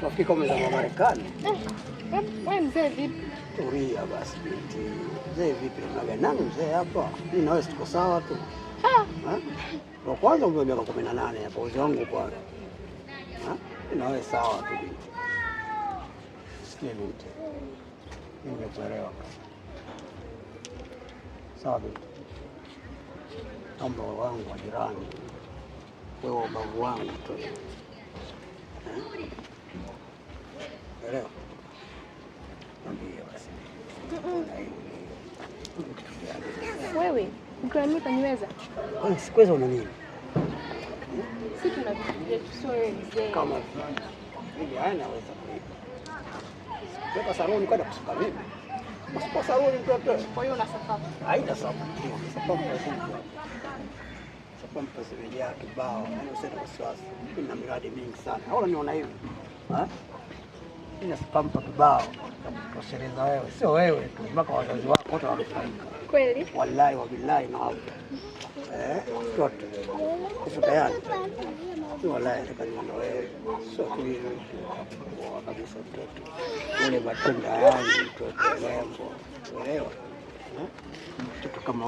Tuafika umezama Marekani. Wewe mzee vipi? Tulia basi binti. Mzee vipi? Nani mzee hapa? Mimi na wewe tuko sawa tu. Ndio kwanza umri wa miaka 18 hapo uzee wangu kwanza. Mimi na wewe sawa tu binti. Sikia binti. Mimi nimekuelewa. Sawa binti. Mambo wangu wa jirani. Wewe ubavu wangu tu. Elewa. Nambia basi. Wewe, ukiamini kaniweza? Wewe sikuweza una nini? Sisi tuna vitu vyetu, sio wewe mzee. Kama hivi anaweza kuiba. Toka saloni kwenda kusuka mimi. Usipo saloni mtoto. Kwa hiyo unasafamu. Haina sababu. Sababu kwa sababu. Sababu mpasivia kibao. Usende wasiwasi. Nina miradi mingi sana. Au uniona hivi? Ina spampa kibao. Tosheleza wewe. Sio wewe tu. Mpaka wazazi wako wote wanafaika. Kweli? Wallahi wa billahi na hapo. Mtoto. Uko tayari? Wallahi nikaniondo wewe. Sio hivi. Kabisa mtoto. Ule matunda yani mtoto lembo. Unaelewa? Mtoto kama